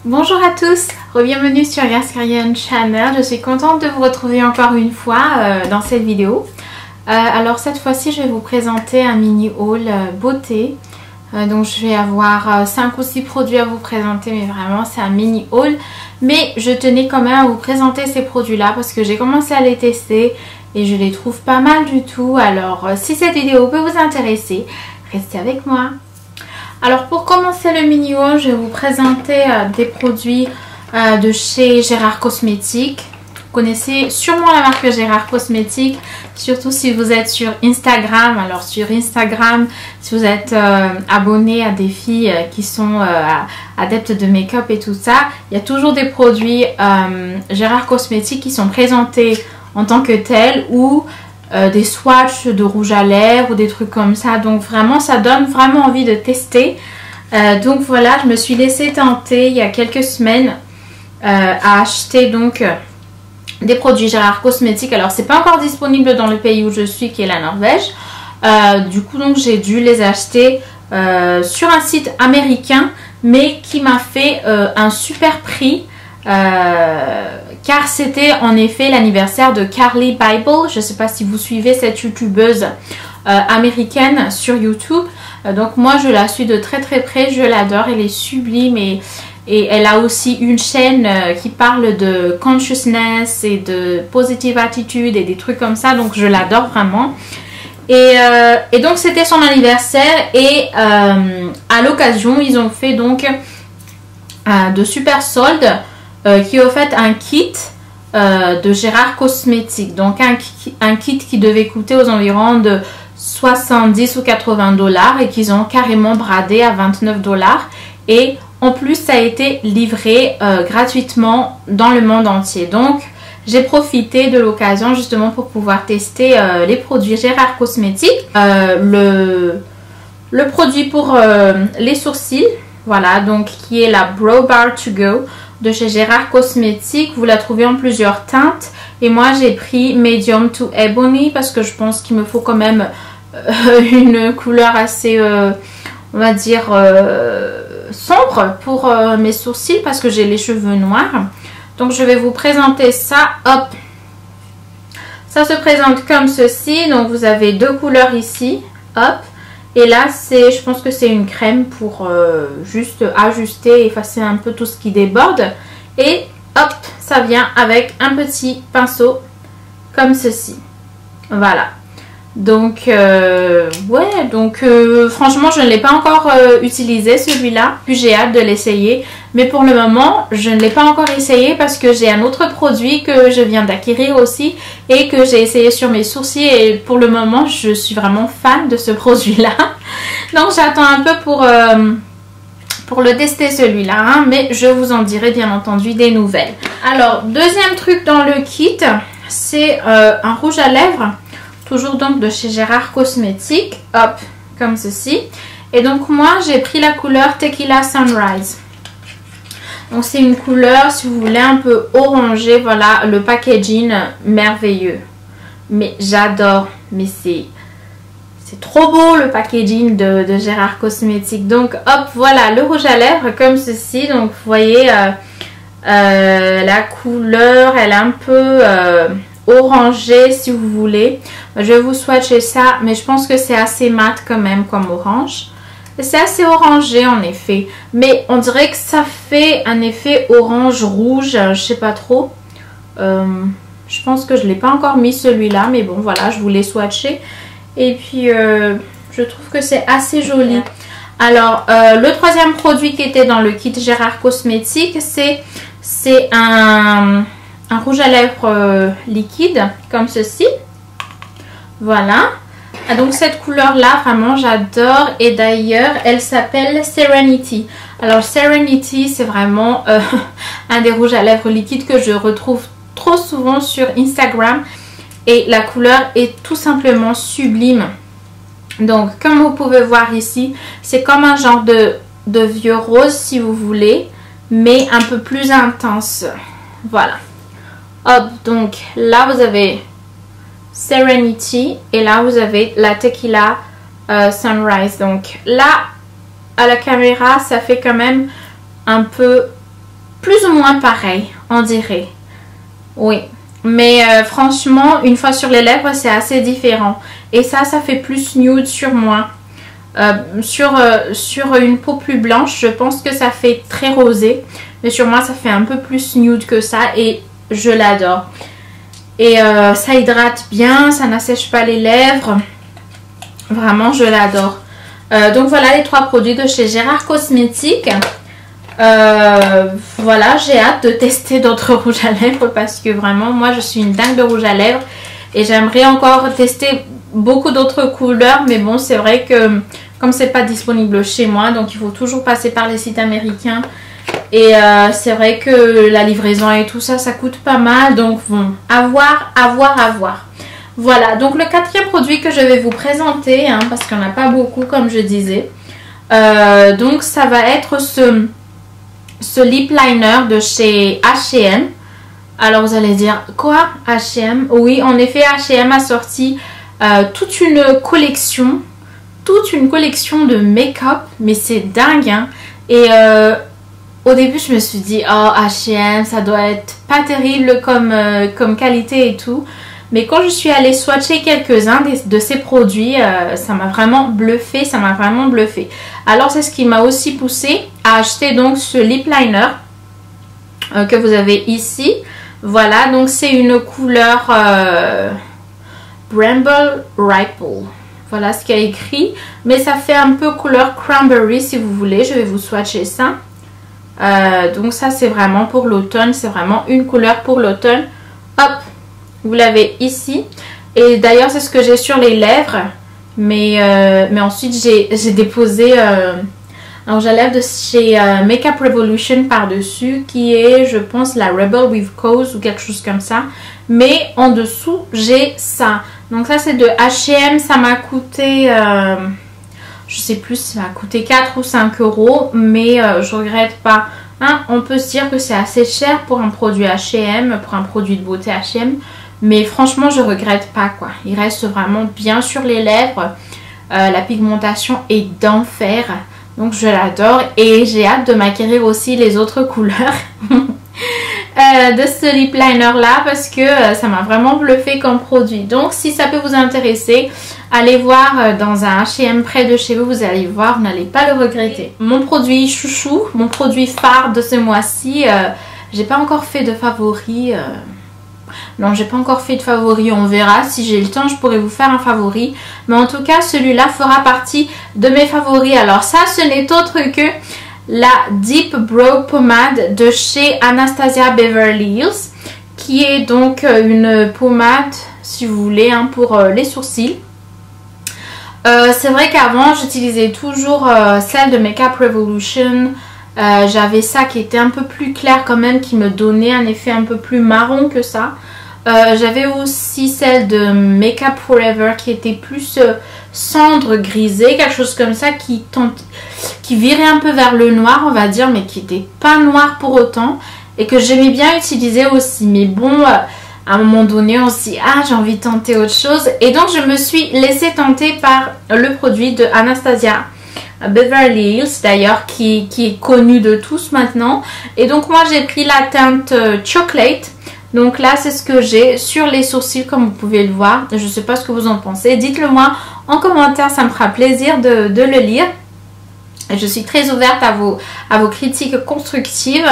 Bonjour à tous, bienvenue sur Yaskarian Channel. Je suis contente de vous retrouver encore une fois dans cette vidéo. Alors cette fois-ci, je vais vous présenter un mini haul beauté. Donc je vais avoir 5 ou 6 produits à vous présenter, mais vraiment c'est un mini haul. Mais je tenais quand même à vous présenter ces produits-là parce que j'ai commencé à les tester et je les trouve pas mal du tout. Alors si cette vidéo peut vous intéresser, restez avec moi. Alors pour commencer le mini haul, je vais vous présenter des produits de chez Gérard Cosmétiques. Vous connaissez sûrement la marque Gérard Cosmétiques, surtout si vous êtes sur Instagram. Alors sur Instagram, si vous êtes abonné à des filles qui sont adeptes de make-up et tout ça, il y a toujours des produits Gérard Cosmétiques qui sont présentés en tant que tels ou des swatchs de rouge à lèvres ou des trucs comme ça. Donc vraiment ça donne vraiment envie de tester. Donc voilà, je me suis laissée tenter il y a quelques semaines à acheter donc des produits Gérard Cosmétiques. Alors c'est pas encore disponible dans le pays où je suis, qui est la Norvège. Du coup donc j'ai dû les acheter sur un site américain, mais qui m'a fait un super prix. Car c'était en effet l'anniversaire de Carli Bybel. Je ne sais pas si vous suivez cette youtubeuse américaine sur YouTube. Donc moi je la suis de très très près, je l'adore, elle est sublime et elle a aussi une chaîne qui parle de consciousness et de positive attitude et des trucs comme ça. Donc je l'adore vraiment. Et donc c'était son anniversaire et à l'occasion ils ont fait donc de super soldes. Qui a fait un kit de Gérard Cosmétiques. Donc un kit qui devait coûter aux environs de 70 ou 80 $ et qu'ils ont carrément bradé à 29 $. Et en plus ça a été livré gratuitement dans le monde entier. Donc j'ai profité de l'occasion justement pour pouvoir tester les produits Gérard Cosmétiques. Le produit pour les sourcils, voilà, donc qui est la Brow Bar to Go de chez Gérard Cosmétiques. Vous la trouvez en plusieurs teintes et moi j'ai pris Medium to Ebony parce que je pense qu'il me faut quand même une couleur assez on va dire sombre pour mes sourcils parce que j'ai les cheveux noirs. Donc je vais vous présenter ça. Hop, ça se présente comme ceci. Donc vous avez deux couleurs ici, hop. Et là, je pense que c'est une crème pour juste ajuster et effacer un peu tout ce qui déborde. Et hop, ça vient avec un petit pinceau comme ceci. Voilà. Donc, ouais, donc franchement, je ne l'ai pas encore utilisé celui-là. Puis j'ai hâte de l'essayer. Mais pour le moment, je ne l'ai pas encore essayé parce que j'ai un autre produit que je viens d'acquérir aussi et que j'ai essayé sur mes sourcils. Et pour le moment, je suis vraiment fan de ce produit-là. Donc j'attends un peu pour le tester celui-là. Hein, mais je vous en dirai bien entendu des nouvelles. Alors, deuxième truc dans le kit, c'est un rouge à lèvres. Toujours donc de chez Gérard Cosmétiques. Hop, comme ceci. Et donc moi, j'ai pris la couleur Tequila Sunrise. Donc c'est une couleur, si vous voulez, un peu orangée. Voilà, le packaging merveilleux. Mais j'adore. Mais c'est trop beau le packaging de Gérard Cosmétiques. Donc hop, voilà le rouge à lèvres comme ceci. Donc vous voyez la couleur, elle est un peu orangée si vous voulez. Je vais vous swatcher ça, mais je pense que c'est assez mat quand même comme orange. C'est assez orangé en effet, mais on dirait que ça fait un effet orange-rouge, je sais pas trop. Je pense que je ne l'ai pas encore mis celui-là, mais bon voilà, je voulais swatcher. Et puis je trouve que c'est assez joli. Alors le troisième produit qui était dans le kit Gérard Cosmétiques, c'est un rouge à lèvres liquide comme ceci. Voilà. Donc cette couleur là vraiment j'adore et d'ailleurs elle s'appelle Serenity. Alors Serenity c'est vraiment un des rouges à lèvres liquides que je retrouve trop souvent sur Instagram et la couleur est tout simplement sublime. Donc comme vous pouvez voir ici, c'est comme un genre de vieux rose si vous voulez, mais un peu plus intense. Voilà. Hop, donc là vous avez Serenity et là vous avez la Tequila Sunrise. Donc là à la caméra ça fait quand même un peu moins pareil, on dirait. Oui. Mais franchement, une fois sur les lèvres, c'est assez différent. Et ça fait plus nude sur moi. Sur une peau plus blanche, je pense que ça fait très rosé. Mais sur moi, ça fait un peu plus nude que ça. Et je l'adore. Et ça hydrate bien, ça n'assèche pas les lèvres. Vraiment, je l'adore. Donc voilà les 3 produits de chez Gérard Cosmétiques. Voilà, j'ai hâte de tester d'autres rouges à lèvres parce que vraiment moi je suis une dingue de rouge à lèvres et j'aimerais encore tester beaucoup d'autres couleurs, mais bon, c'est vrai que comme c'est pas disponible chez moi, donc il faut toujours passer par les sites américains et c'est vrai que la livraison et tout ça, ça coûte pas mal, donc bon, à voir. Voilà, donc le 4e produit que je vais vous présenter, hein, parce qu'il n'y en a pas beaucoup comme je disais, donc ça va être ce lip liner de chez H&M. Alors vous allez dire, quoi, H&M? Oui, en effet, H&M a sorti toute une collection de make-up, mais c'est dingue, hein. Et au début je me suis dit, oh, H&M, ça doit être pas terrible comme qualité et tout. Mais quand je suis allée swatcher quelques-uns de ces produits, ça m'a vraiment bluffé, Alors c'est ce qui m'a aussi poussé à acheter donc ce lip liner que vous avez ici. Voilà, donc c'est une couleur Bramble Ripple. Voilà ce qu'il y a écrit. Mais ça fait un peu couleur cranberry si vous voulez. Je vais vous swatcher ça. Donc ça c'est vraiment pour l'automne. C'est vraiment une couleur pour l'automne. Hop! Vous l'avez ici. Et d'ailleurs, c'est ce que j'ai sur les lèvres. Mais ensuite, j'ai déposé un rouge à lèvres de chez Makeup Revolution par-dessus. Qui est, je pense, la Rebel with Cause ou quelque chose comme ça. Mais en dessous, j'ai ça. Donc ça, c'est de H&M. Ça m'a coûté... je sais plus, ça m'a coûté 4 ou 5 euros. Mais je regrette pas. Hein, on peut se dire que c'est assez cher pour un produit H&M. Pour un produit de beauté H&M. Mais franchement, je regrette pas, quoi. Il reste vraiment bien sur les lèvres. La pigmentation est d'enfer. Donc, je l'adore. Et j'ai hâte de m'acquérir aussi les autres couleurs de ce lip liner-là. Parce que ça m'a vraiment bluffé comme produit. Donc, si ça peut vous intéresser, allez voir dans un H&M près de chez vous. Vous allez voir, vous n'allez pas le regretter. Mon produit chouchou, mon produit phare de ce mois-ci. J'ai pas encore fait de favori. Non, j'ai pas encore fait de favori, on verra. Si j'ai le temps, je pourrais vous faire un favori. Mais en tout cas, celui-là fera partie de mes favoris. Alors ça, ce n'est autre que la Deep Brow Pomade de chez Anastasia Beverly Hills. Qui est donc une pommade, si vous voulez, hein, pour les sourcils. C'est vrai qu'avant, j'utilisais toujours celle de Makeup Revolution. J'avais ça qui était un peu plus clair quand même, qui me donnait un effet un peu plus marron que ça. J'avais aussi celle de Makeup Forever qui était plus cendre grisée, quelque chose comme ça, qui virait un peu vers le noir, on va dire, mais qui n'était pas noir pour autant et que j'aimais bien utiliser aussi. Mais bon, à un moment donné, on se dit, ah, j'ai envie de tenter autre chose. Et donc, je me suis laissée tenter par le produit de Anastasia Beverly Hills, d'ailleurs, qui est connu de tous maintenant. Et donc, moi, j'ai pris la teinte Chocolate. Donc là, c'est ce que j'ai sur les sourcils, comme vous pouvez le voir. Je ne sais pas ce que vous en pensez. Dites-le moi en commentaire, ça me fera plaisir de le lire. Et je suis très ouverte à vos critiques constructives.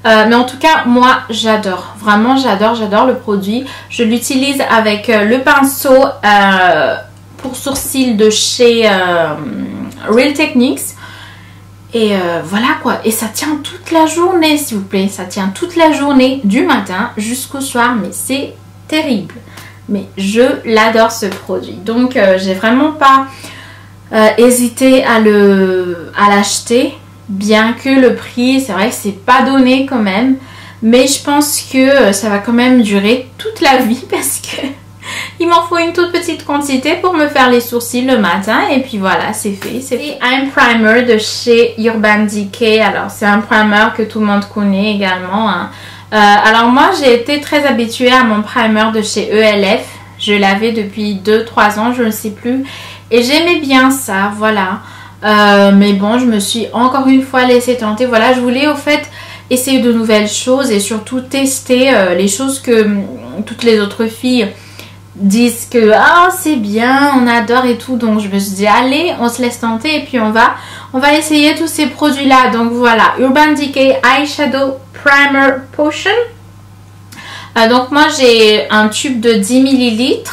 Mais en tout cas, moi, j'adore. Vraiment, j'adore le produit. Je l'utilise avec le pinceau pour sourcils de chez Real Techniques. Et voilà quoi, et ça tient toute la journée s'il vous plaît, ça tient toute la journée du matin jusqu'au soir, mais c'est terrible. Mais je l'adore ce produit, donc j'ai vraiment pas hésité à l'acheter, bien que le prix, c'est vrai que c'est pas donné quand même, mais je pense que ça va quand même durer toute la vie parce que il m'en faut une toute petite quantité pour me faire les sourcils le matin. Et puis voilà, c'est fait. C'est un primer de chez Urban Decay. Alors, c'est un primer que tout le monde connaît également. Hein. Alors, moi, j'ai été très habituée à mon primer de chez ELF. Je l'avais depuis 2-3 ans, je ne sais plus. Et j'aimais bien ça, voilà. Mais bon, je me suis encore une fois laissée tenter. Voilà, je voulais au fait essayer de nouvelles choses et surtout tester les choses que toutes les autres filles disent que ah c'est bien, on adore et tout. Donc je me suis dit allez, on se laisse tenter et puis on va essayer tous ces produits là. Donc voilà, Urban Decay Eyeshadow Primer Potion. Donc moi j'ai un tube de 10 ml.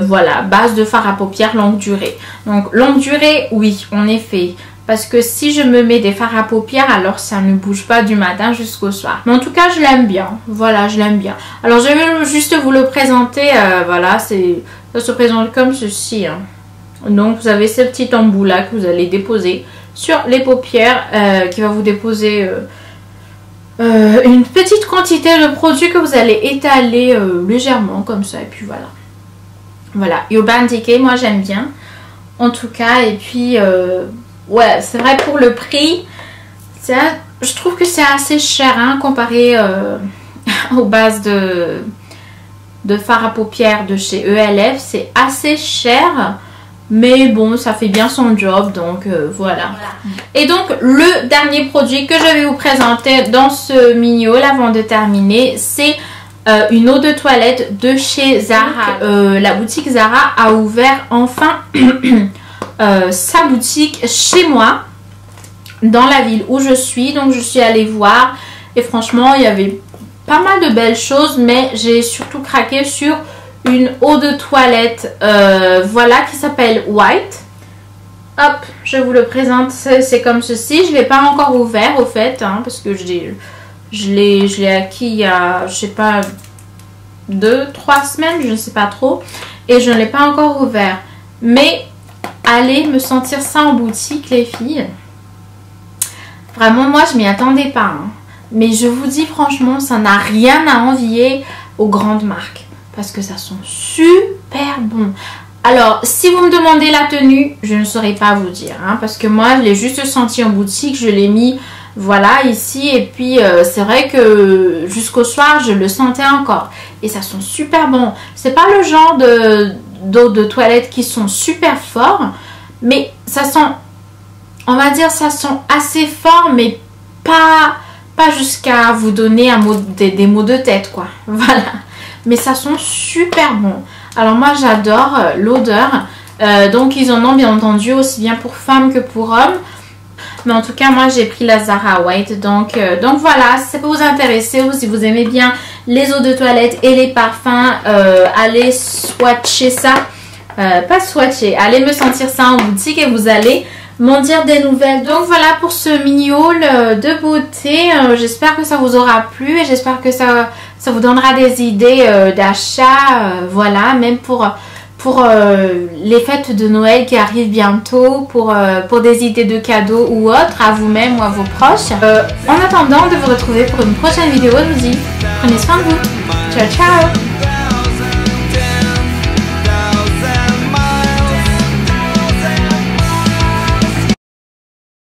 Voilà, base de fard à paupières longue durée. Donc longue durée, oui, en effet. Parce que si je me mets des fards à paupières, alors ça ne bouge pas du matin jusqu'au soir. Mais en tout cas, je l'aime bien. Voilà, je l'aime bien. Alors, je vais juste vous le présenter. Voilà, ça se présente comme ceci. Hein. Donc, vous avez ce petit embout là que vous allez déposer sur les paupières. Qui va vous déposer une petite quantité de produit que vous allez étaler légèrement comme ça. Et puis voilà. Voilà, Urban Decay, moi j'aime bien. En tout cas, et puis... ouais, c'est vrai pour le prix, je trouve que c'est assez cher hein, comparé aux bases de fard à paupières de chez ELF. C'est assez cher, mais bon, ça fait bien son job, donc voilà. Et donc, le dernier produit que je vais vous présenter dans ce mini haul avant de terminer, c'est une eau de toilette de chez Zara. La boutique Zara a ouvert enfin... sa boutique chez moi dans la ville où je suis. Donc je suis allée voir et franchement il y avait pas mal de belles choses, mais j'ai surtout craqué sur une eau de toilette voilà, qui s'appelle White. Hop, je vous le présente, c'est comme ceci. Je ne l'ai pas encore ouvert au fait hein, parce que je l'ai acquis il y a je sais pas 2-3 semaines, je ne sais pas trop, et je ne l'ai pas encore ouvert, mais allez me sentir ça en boutique les filles. Vraiment moi je m'y attendais pas hein. Mais je vous dis franchement ça n'a rien à envier aux grandes marques. Parce que ça sent super bon. Alors si vous me demandez la tenue, je ne saurais pas vous dire hein, parce que moi je l'ai juste senti en boutique. Je l'ai mis voilà ici. Et puis c'est vrai que jusqu'au soir je le sentais encore. Et ça sent super bon. C'est pas le genre d'eau de toilette qui sont super forts, mais ça sent, on va dire ça sent assez fort, mais pas jusqu'à vous donner des maux de tête quoi. Voilà, mais ça sent super bon. Alors moi j'adore l'odeur, donc ils en ont bien entendu aussi bien pour femmes que pour hommes. Mais en tout cas, moi, j'ai pris la Zara White. Donc voilà, si ça peut vous intéresser ou si vous aimez bien les eaux de toilette et les parfums, allez swatcher ça. Pas swatcher, allez me sentir ça en boutique et vous allez m'en dire des nouvelles. Donc voilà pour ce mini haul de beauté. J'espère que ça vous aura plu et j'espère que ça vous donnera des idées d'achat. Voilà, même pour les fêtes de Noël qui arrivent bientôt, pour des idées de cadeaux ou autres à vous-même ou à vos proches. En attendant de vous retrouver pour une prochaine vidéo, je vous dis prenez soin de vous. Ciao ciao.